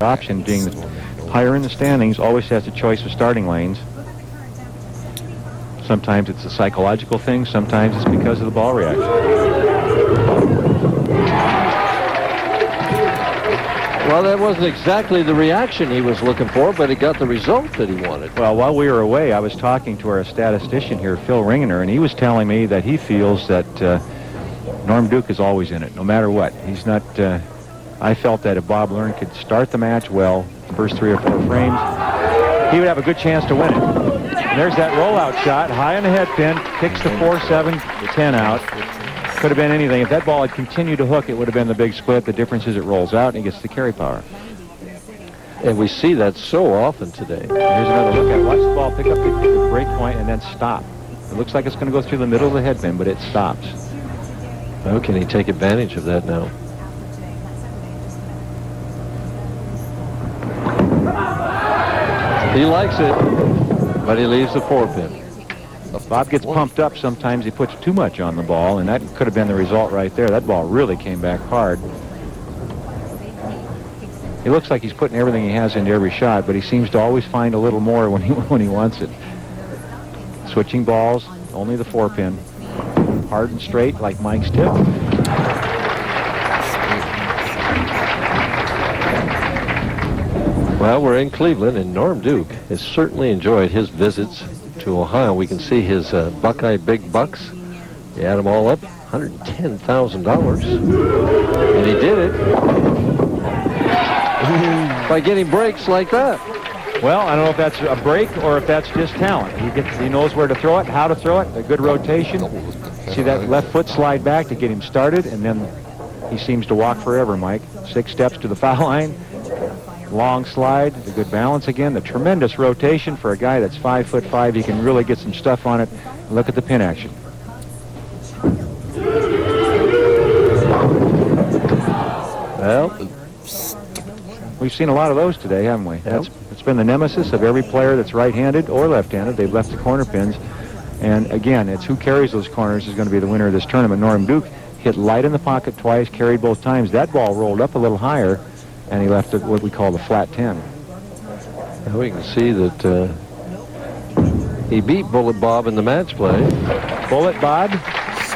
option, being higher in the standings, always has a choice of starting lanes. Sometimes it's a psychological thing, sometimes it's because of the ball reaction. Well, that wasn't exactly the reaction he was looking for, but it got the result that he wanted. Well, while we were away, I was talking to our statistician here, Phil Ringener, and he was telling me that he feels that Norm Duke is always in it, no matter what. He's not... I felt that if Bob Learn could start the match well, the first 3 or 4 frames, he would have a good chance to win it. And there's that rollout shot, high on the head pin, kicks the 4-7, 10 out. Could have been anything. If that ball had continued to hook, it would have been the big split. The difference is it rolls out and he gets the carry power. And we see that so often today. Here's another look at it. Watch the ball pick up the break point and then stop. It looks like it's going to go through the middle of the head pin, but it stops. How can he take advantage of that now? He likes it, but he leaves the 4-pin. If Bob gets pumped up, sometimes he puts too much on the ball, and that could have been the result right there. That ball really came back hard. He looks like he's putting everything he has into every shot, but he seems to always find a little more when he wants it. Switching balls, only the 4-pin. Hard and straight like Mike's tip. Well, we're in Cleveland, and Norm Duke has certainly enjoyed his visits to Ohio. We can see his Buckeye Big Bucks. You add them all up, $110,000. And he did it by getting breaks like that. Well, I don't know if that's a break or if that's just talent. He knows where to throw it, how to throw it, a good rotation. See that left foot slide back to get him started, and then he seems to walk forever, Mike. 6 steps to the foul line. Long slide, the good balance again, the tremendous rotation for a guy that's 5'5". He can really get some stuff on it. Look at the pin action. Well, we've seen a lot of those today, haven't we? Yep. It's been the nemesis of every player that's right-handed or left-handed. They've left the corner pins. And again, it's who carries those corners is going to be the winner of this tournament. Norm Duke hit light in the pocket twice, carried both times. That ball rolled up a little higher, and he left it what we call the flat 10. Now we can see that he beat Bullet Bob in the match play. Bullet Bob?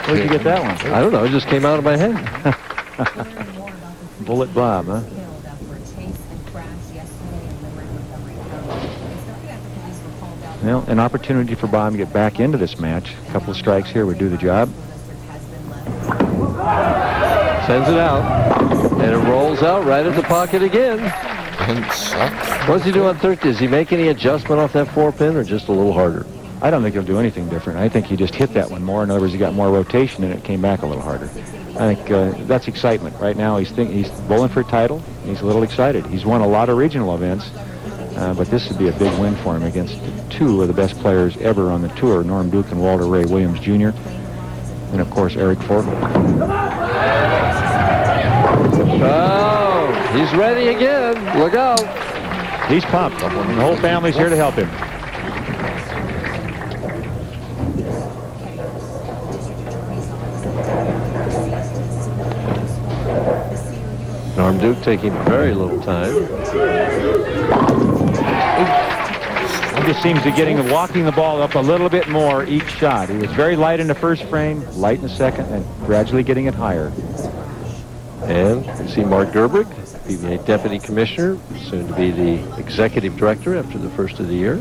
Where'd you get that one? I don't know. It just came out of my head. Bullet Bob, huh? Well, an opportunity for Bob to get back into this match. A couple of strikes here would do the job. Sends it out. And it rolls out right at the pocket again. What does he do on third? Does he make any adjustment off that 4-pin or just a little harder? I don't think he'll do anything different. I think he just hit that one more. In other words, he got more rotation and it came back a little harder. I think that's excitement. Right now he's bowling for a title. He's a little excited. He's won a lot of regional events, but this would be a big win for him against 2 of the best players ever on the tour, Norm Duke and Walter Ray Williams Jr. And of course Eric Fortman. Oh, he's ready again. Look out. He's pumped. The whole family's here to help him. Norm Duke taking very little time. He just seems to be walking the ball up a little bit more each shot. He was very light in the first frame, light in the second, and gradually getting it higher. And you see Mark Gerbrug, PBA Deputy Commissioner, soon to be the Executive Director after the first of the year,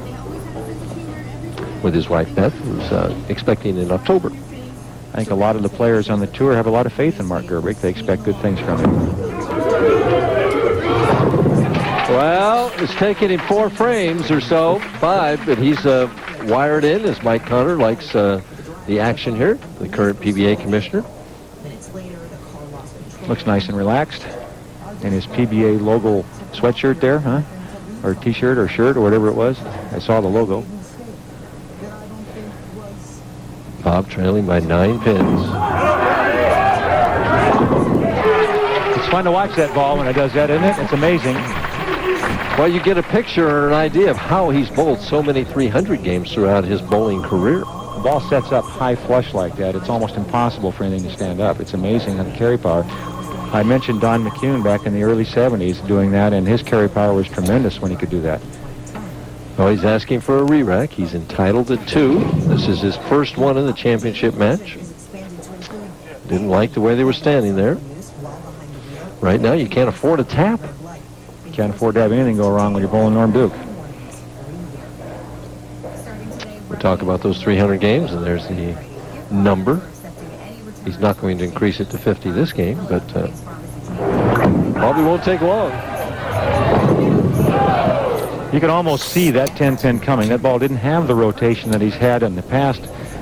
with his wife Beth, who's expecting in October. I think a lot of the players on the tour have a lot of faith in Mark Gerbrug. They expect good things from him. Well, it's taken him 4 frames or so, 5, but he's wired in, as Mike Connor likes the action here, the current PBA Commissioner. Looks nice and relaxed. And his PBA logo sweatshirt there, huh? Or t-shirt or shirt or whatever it was. I saw the logo. Bob trailing by 9 pins. It's fun to watch that ball when it does that, isn't it? It's amazing. Well, you get a picture or an idea of how he's bowled so many 300 games throughout his bowling career. The ball sets up high flush like that. It's almost impossible for anything to stand up. It's amazing on the carry power. I mentioned Don McCune back in the early 70s doing that, and his carry power was tremendous when he could do that. Well, he's asking for a re-rack. He's entitled to 2. This is his first one in the championship match. Didn't like the way they were standing there. Right now, you can't afford a tap. You can't afford to have anything go wrong when you're bowling Norm Duke. We talk about those 300 games, and there's the number. He's not going to increase it to 50 this game, but probably won't take long. You can almost see that 10-pin coming. That ball didn't have the rotation that he's had in the past.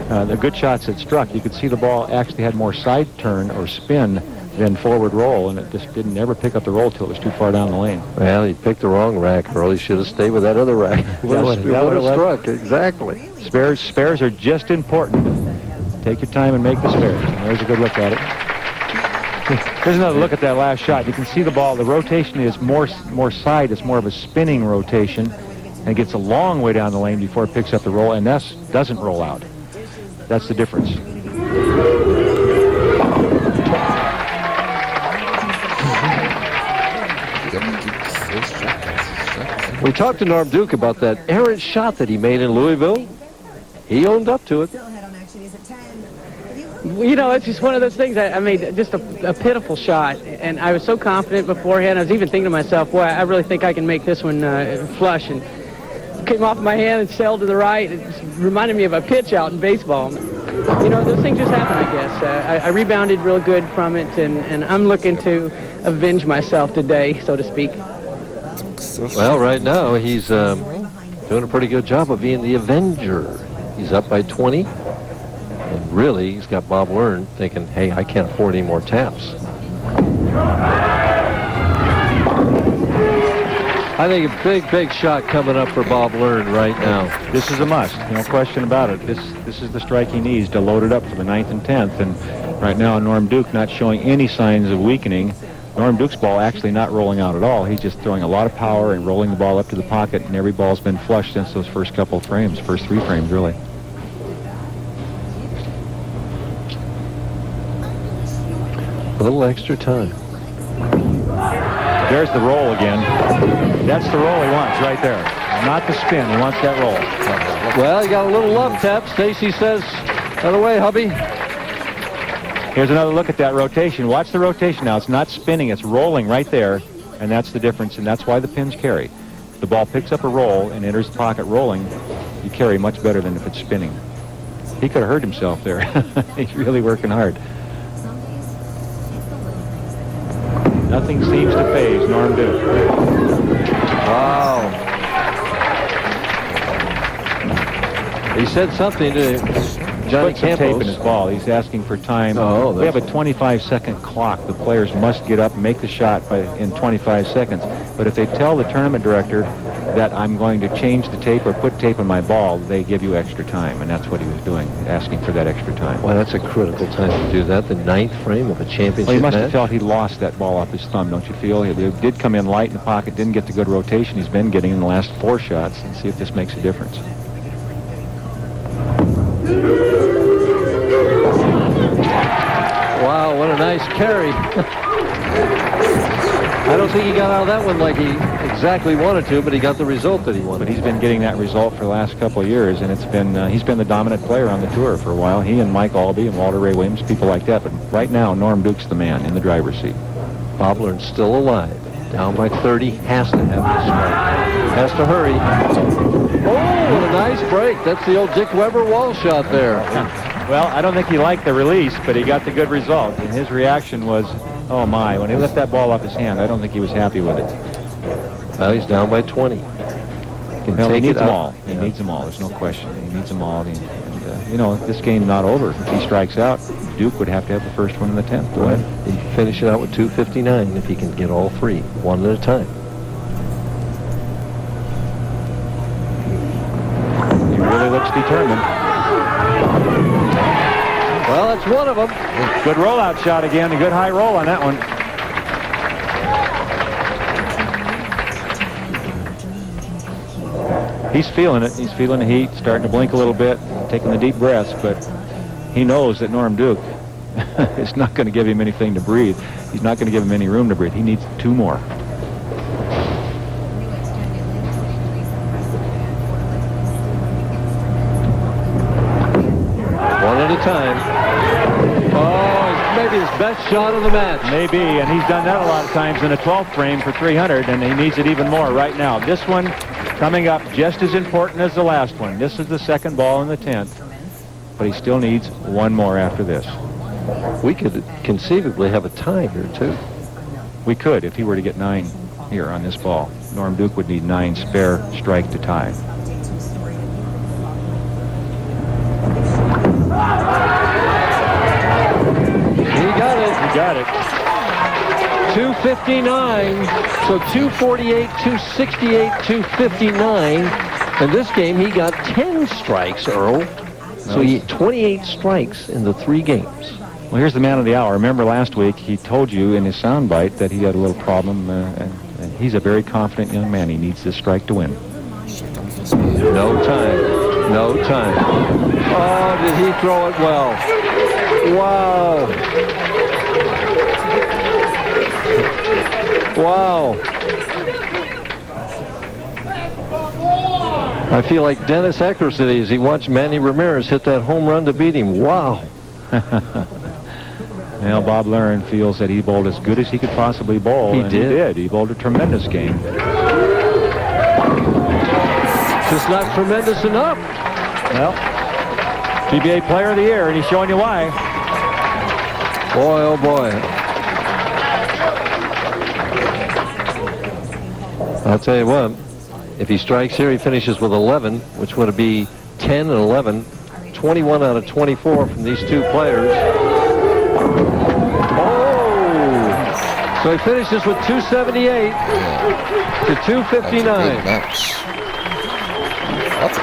The good shots that struck, you could see the ball actually had more side turn or spin than forward roll, and it just didn't ever pick up the roll till it was too far down the lane. Well, he picked the wrong rack, Earl. He should have stayed with that other rack. Would have struck, exactly. Spares are just important. Take your time and make the spares. And there's a good look at it. Here's another look at that last shot. You can see the ball. The rotation is more side. It's more of a spinning rotation, and it gets a long way down the lane before it picks up the roll, and that doesn't roll out. That's the difference. We talked to Norm Duke about that errant shot that he made in Louisville. He owned up to it. You know, it's just one of those things. I made just a pitiful shot, and I was so confident beforehand. I was even thinking to myself, boy, I really think I can make this one flush, and it came off my hand and sailed to the right. It just reminded me of a pitch out in baseball. You know, those things just happen, I guess. I rebounded real good from it, and I'm looking to avenge myself today, so to speak. Well, right now, he's doing a pretty good job of being the avenger. He's up by 20. And really, he's got Bob Learn thinking, hey, I can't afford any more taps. I think a big shot coming up for Bob Learn right now. This is a must, no question about it. This is the strike he needs to load it up for the 9th and 10th. And right now, Norm Duke not showing any signs of weakening. Norm Duke's ball actually not rolling out at all. He's just throwing a lot of power and rolling the ball up to the pocket, and every ball's been flushed since those first couple of frames, first 3 frames, really. A little extra time. There's the roll again. That's the roll he wants right there. Not the spin. He wants that roll. Well, he got a little love tap. Stacy says, out of the way, hubby. Here's another look at that rotation. Watch the rotation now. It's not spinning. It's rolling right there, and that's the difference, and that's why the pins carry. The ball picks up a roll and enters the pocket rolling. You carry much better than if it's spinning. He could have hurt himself there. He's really working hard. Nothing seems to phase Norm Duke. Wow. He said something to Johnny Put some tape in Campos. his ball. He's asking for time. Oh, we have a 25-second clock. The players must get up and make the shot in 25 seconds. But if they tell the tournament director that I'm going to change the tape or put tape on my ball, they give you extra time. And that's what he was doing, asking for that extra time. Well, that's a critical time to do that. The 9th frame of a championship Well, he must match. have felt he lost that ball off his thumb, don't you feel? He did come in light in the pocket, didn't get the good rotation he's been getting in the last 4 shots. And see if this makes a difference. Wow, what a nice carry. I don't think he got out of that one like he exactly wanted to, but he got the result that he wanted. But he's been getting that result for the last couple of years, and it's been he's been the dominant player on the tour for a while. He and Mike Albee and Walter Ray Williams, people like that. But right now, Norm Duke's the man in the driver's seat. Bob Learn's still alive. Down by 30, has to have this strike. Has to hurry. Oh, what a nice break. That's the old Dick Weber wall shot there. Well, I don't think he liked the release, but he got the good result. And his reaction was, oh my, when he left that ball off his hand, I don't think he was happy with it. Well, he's down by 20. Well, he needs them all. He needs them all. There's no question. He needs them all. And, you know, this game's not over. If he strikes out, Duke would have to have the first one in the 10th. Right. He finish it out with 259 if he can get all 3, one at a time. He really looks determined. Well, that's one of them. Good rollout shot again. A good high roll on that one. He's feeling it. He's feeling the heat, starting to blink a little bit, taking the deep breaths, but he knows that Norm Duke It's not going to give him anything to breathe. He's not going to give him any room to breathe. He needs 2 more. One at a time. Oh, maybe his best shot of the match. Maybe, and he's done that a lot of times in a 12th frame for 300, and he needs it even more right now. This one coming up just as important as the last one. This is the second ball in the 10th, but he still needs 1 more after this. We could conceivably have a tie here, too. We could if he were to get 9 here on this ball. Norm Duke would need 9 spare strike to tie. He got it. He got it. 259. So 248, 268, 259. In this game, he got 10 strikes, Earl. So he had 28 strikes in the 3 games. Well, here's the man of the hour. Remember last week he told you in his soundbite that he had a little problem, and he's a very confident young man. He needs this strike to win. No time. No time. Oh, did he throw it well? Wow. Wow. I feel like Dennis Eckersley as he watched Manny Ramirez hit that home run to beat him. Wow. Well, Bob Lerin feels that he bowled as good as he could possibly bowl. He and did. He did. He bowled a tremendous game. Just not tremendous enough. Well, PBA Player of the Year, and he's showing you why. Boy, oh boy. I'll tell you what, if he strikes here, he finishes with 11, which would be 10 and 11. 21 out of 24 from these 2 players. Oh! So he finishes with 278 to 259. That's a big match. That's